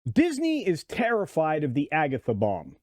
Disney is terrified of the Agatha bomb.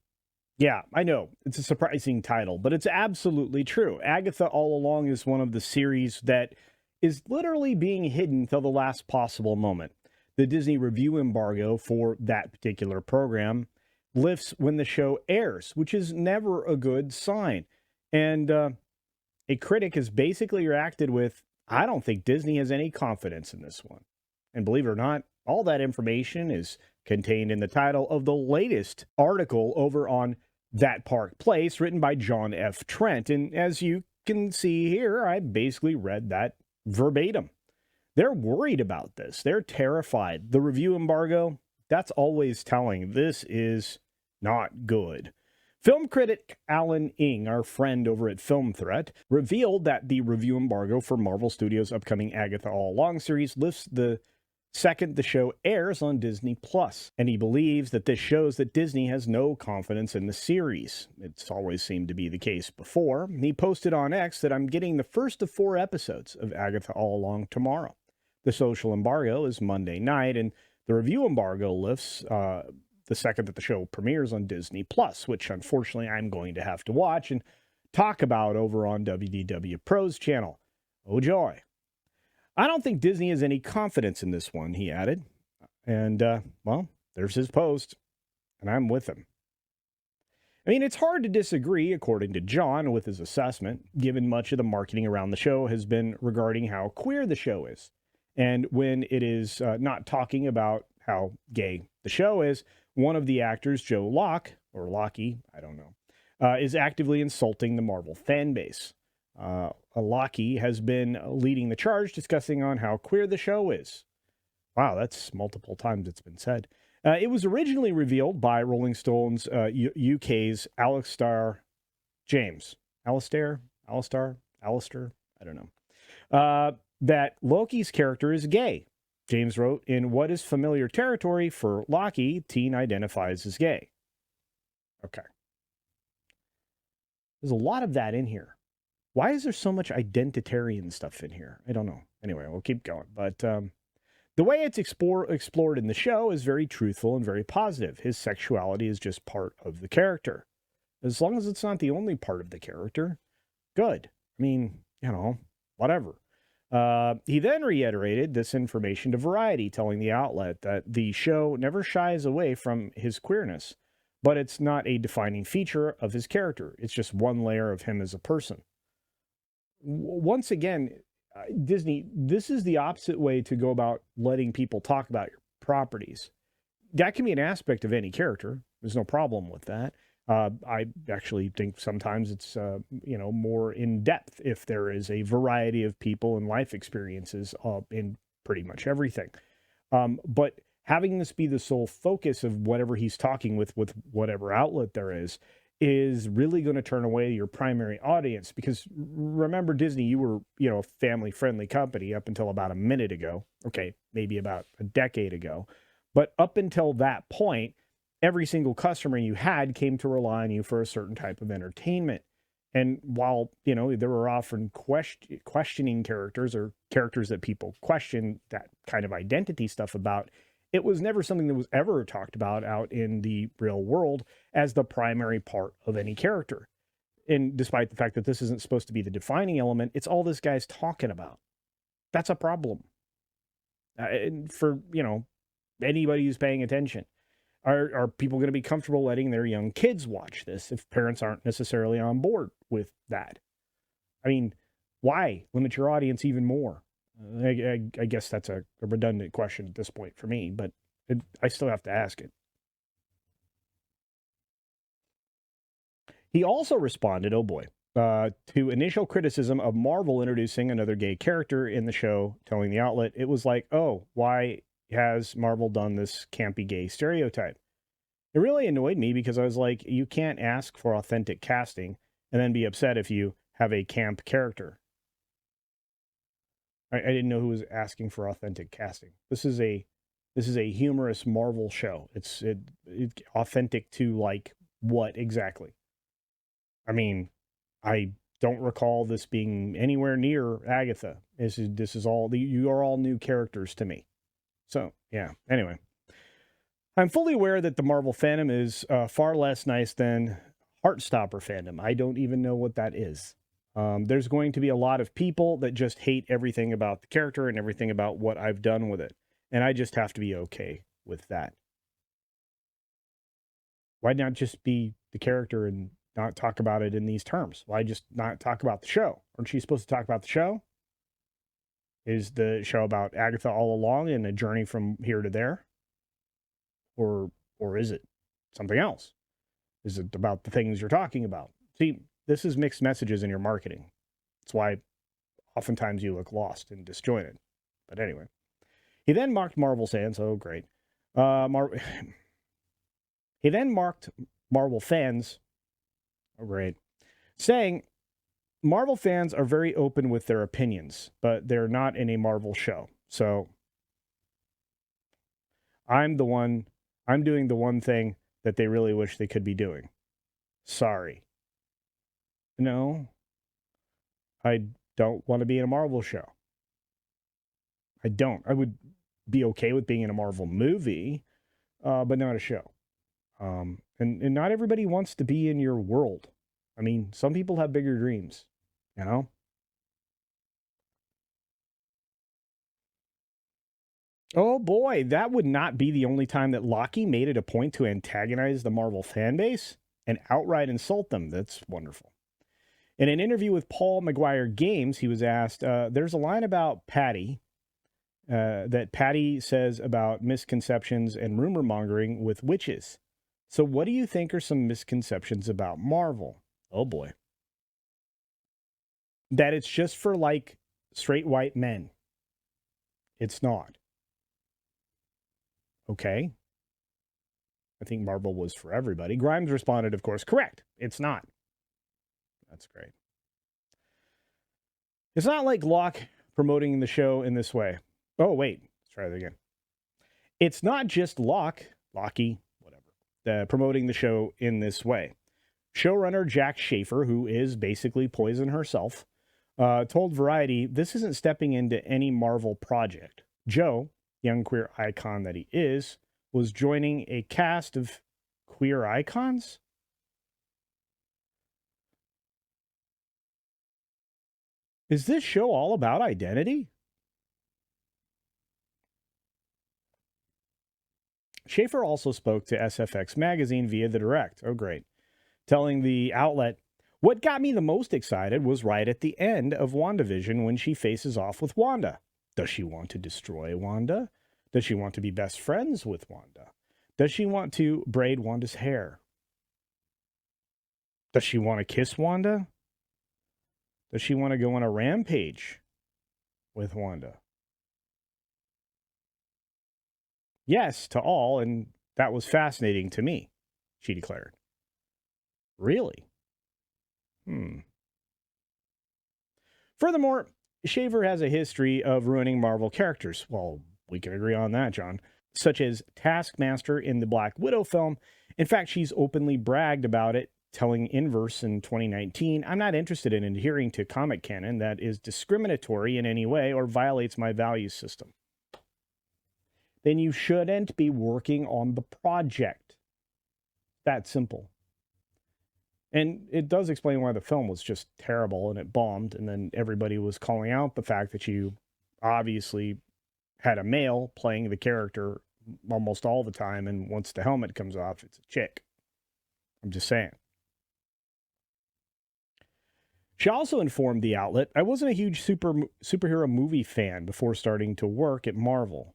Yeah, I know. It's a surprising title, but it's absolutely true. Agatha All Along is one of the series that is literally being hidden till the last possible moment. The Disney review embargo for that particular program lifts when the show airs, which is never a good sign. And a critic has basically reacted with, I don't think Disney has any confidence in this one. And believe it or not, all that information is contained in the title of the latest article over on That Park Place, written by John F. Trent. And as you can see here, I basically read that verbatim. They're worried about this. They're terrified. The review embargo, that's always telling. This is not good. Film critic Alan Ng, our friend over at Film Threat, revealed that the review embargo for Marvel Studios' upcoming Agatha All Along series lifts the second the show airs on Disney Plus, and he believes that this shows that Disney has no confidence in the series. It's always seemed to be the case before. He posted on X that I'm getting the first of 4 episodes of Agatha All Along tomorrow. The social embargo is Monday night, and the review embargo lifts the second that the show premieres on Disney Plus, which unfortunately I'm going to have to watch and talk about over on WDW Pro's channel. Oh joy. I don't think Disney has any confidence in this one, he added. And, well, there's his post, and I'm with him. I mean, it's hard to disagree, according to John, with his assessment, given much of the marketing around the show has been regarding how queer the show is. And when it is not talking about how gay the show is, one of the actors, Joe Locke, or Lockie, I don't know, is actively insulting the Marvel fan base. Lockie has been leading the charge, discussing on how queer the show is. Wow, that's multiple times it's been said. It was originally revealed by Rolling Stone's UK's Alistair James. Alistair? I don't know. That Loki's character is gay. James wrote, in what is familiar territory for Lockie, teen identifies as gay. Okay. There's a lot of that in here. Why is there so much identitarian stuff in here? I don't know. Anyway, we'll keep going. But the way it's explored in the show is very truthful and very positive. His sexuality is just part of the character. As long as it's not the only part of the character, good. I mean, whatever. He then reiterated this information to Variety, telling the outlet that the show never shies away from his queerness, but it's not a defining feature of his character. It's just one layer of him as a person. Once again, Disney, this is the opposite way to go about letting people talk about your properties. That can be an aspect of any character. There's no problem with that. I actually think sometimes it's, more in depth if there is a variety of people and life experiences in pretty much everything. But having this be the sole focus of whatever he's talking with whatever outlet there is really going to turn away your primary audience. Because remember, Disney, you were, a family-friendly company up until about a minute ago. Okay, maybe about a decade ago. But up until that point, every single customer you had came to rely on you for a certain type of entertainment. And while, there were often questioning characters or characters that people question that kind of identity stuff about, it was never something that was ever talked about out in the real world as the primary part of any character. And despite the fact that this isn't supposed to be the defining element, it's all this guy's talking about. That's a problem. And for, anybody who's paying attention. Are people going to be comfortable letting their young kids watch this if parents aren't necessarily on board with that? I mean, why limit your audience even more? I guess that's a redundant question at this point for me, but I still have to ask it. He also responded, oh boy, to initial criticism of Marvel introducing another gay character in the show, telling the outlet, it was like, oh, why has Marvel done this campy gay stereotype? It really annoyed me because I was like, you can't ask for authentic casting and then be upset if you have a camp character. I didn't know who was asking for authentic casting. This is a humorous Marvel show. It's authentic to like what exactly? I mean, I don't recall this being anywhere near Agatha. This is all you are all new characters to me. So, yeah, anyway. I'm fully aware that the Marvel fandom is far less nice than Heartstopper fandom. I don't even know what that is. There's going to be a lot of people that just hate everything about the character and everything about what I've done with it. And I just have to be okay with that. Why not just be the character and not talk about it in these terms? Why just not talk about the show? Aren't you supposed to talk about the show? Is the show about Agatha all along and a journey from here to there? Or is it something else? Is it about the things you're talking about? See, this is mixed messages in your marketing. That's why oftentimes you look lost and disjointed. But anyway, he then marked Marvel fans. Oh, great. He then marked Marvel fans. Oh, great. Saying, Marvel fans are very open with their opinions, but they're not in a Marvel show. So I'm doing the one thing that they really wish they could be doing. Sorry. No, I don't want to be in a Marvel show. I don't. I would be okay with being in a Marvel movie, but not a show. And not everybody wants to be in your world. I mean, some people have bigger dreams, you know? Oh boy, that would not be the only time that Loki made it a point to antagonize the Marvel fan base and outright insult them. That's wonderful. In an interview with Paul McGuire Games, he was asked, there's a line about Patty that Patty says about misconceptions and rumor mongering with witches. So, what do you think are some misconceptions about Marvel? Oh boy. That it's just for like straight white men. It's not. Okay. I think Marvel was for everybody. Grimes responded, of course, correct. It's not. That's great. It's not like Locke promoting the show in this way. Oh, wait. Let's try that again. It's not just Locke, whatever, promoting the show in this way. Showrunner Jack Schaefer, who is basically Poison herself, told Variety this isn't stepping into any Marvel project. Joe, young queer icon that he is, was joining a cast of queer icons? Is this show all about identity? Schaefer also spoke to SFX magazine via the direct. Oh, great. Telling the outlet, what got me the most excited was right at the end of WandaVision when she faces off with Wanda. Does she want to destroy Wanda? Does she want to be best friends with Wanda? Does she want to braid Wanda's hair? Does she want to kiss Wanda? Does she want to go on a rampage with Wanda? Yes, to all, and that was fascinating to me, she declared. Really? Furthermore, Shaver has a history of ruining Marvel characters. Well, we can agree on that, John. Such as Taskmaster in the Black Widow film. In fact, she's openly bragged about it, telling Inverse in 2019, I'm not interested in adhering to comic canon that is discriminatory in any way or violates my value system. Then you shouldn't be working on the project. That simple. And it does explain why the film was just terrible and it bombed. And then everybody was calling out the fact that you obviously had a male playing the character almost all the time. And once the helmet comes off, it's a chick. I'm just saying. She also informed the outlet, I wasn't a huge superhero movie fan before starting to work at Marvel.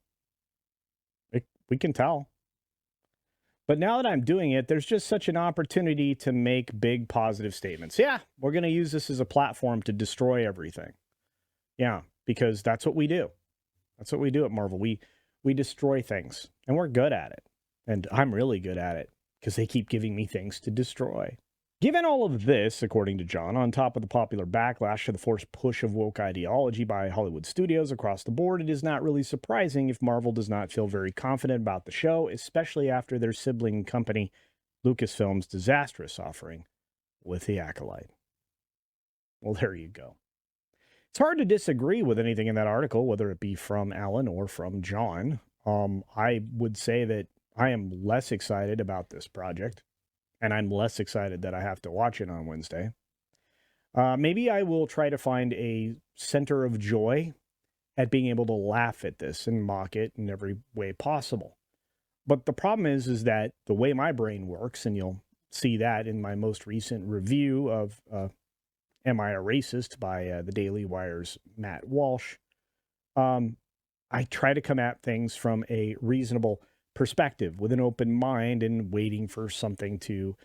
We can tell. But now that I'm doing it, there's just such an opportunity to make big positive statements. Yeah, we're going to use this as a platform to destroy everything. Yeah, because that's what we do. That's what we do at Marvel. We destroy things, and we're good at it. And I'm really good at it because they keep giving me things to destroy. Given all of this, according to John, on top of the popular backlash to the forced push of woke ideology by Hollywood studios across the board, it is not really surprising if Marvel does not feel very confident about the show, especially after their sibling company, Lucasfilm's disastrous offering with The Acolyte. Well, there you go. It's hard to disagree with anything in that article, whether it be from Alan or from John. I would say that I am less excited about this project, and I'm less excited that I have to watch it on Wednesday. Maybe I will try to find a center of joy at being able to laugh at this and mock it in every way possible. But the problem is that the way my brain works, and you'll see that in my most recent review of Am I a Racist by the Daily Wire's Matt Walsh, I try to come at things from a reasonable perspective with an open mind and waiting for something to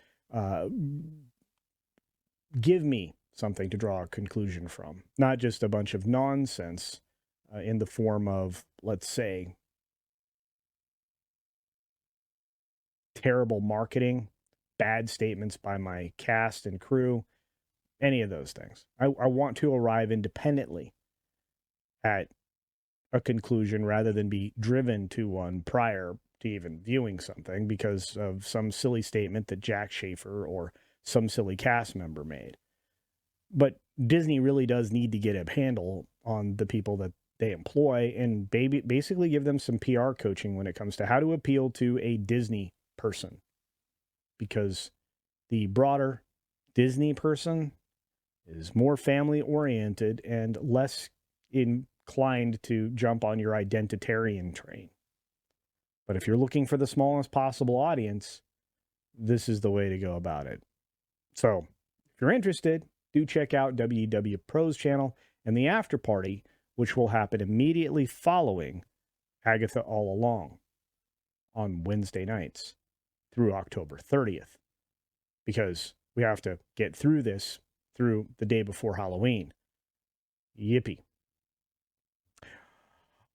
give me something to draw a conclusion from, not just a bunch of nonsense in the form of, let's say, terrible marketing, bad statements by my cast and crew, any of those things. I want to arrive independently at a conclusion rather than be driven to one prior to even viewing something because of some silly statement that Jack Schaefer or some silly cast member made. But Disney really does need to get a handle on the people that they employ and basically give them some PR coaching when it comes to how to appeal to a Disney person. Because the broader Disney person is more family oriented and less inclined to jump on your identitarian train. But if you're looking for the smallest possible audience, this is the way to go about it. So if you're interested, do check out WW Pro's channel and the after party, which will happen immediately following Agatha All Along on Wednesday nights through October 30th, because we have to get through this through the day before Halloween. Yippee.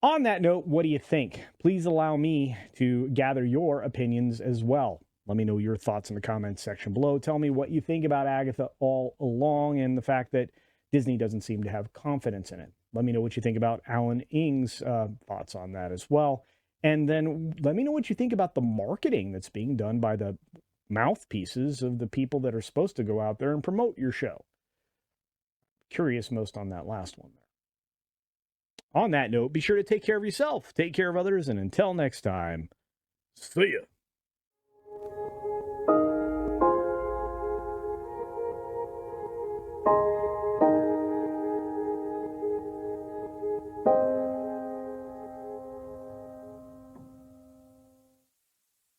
On that note, what do you think? Please allow me to gather your opinions as well. Let me know your thoughts in the comments section below. Tell me what you think about Agatha All Along and the fact that Disney doesn't seem to have confidence in it. Let me know what you think about Alan Ng's thoughts on that as well. And then let me know what you think about the marketing that's being done by the mouthpieces of the people that are supposed to go out there and promote your show. Curious most on that last one there. On that note, be sure to take care of yourself, take care of others, and until next time, see ya.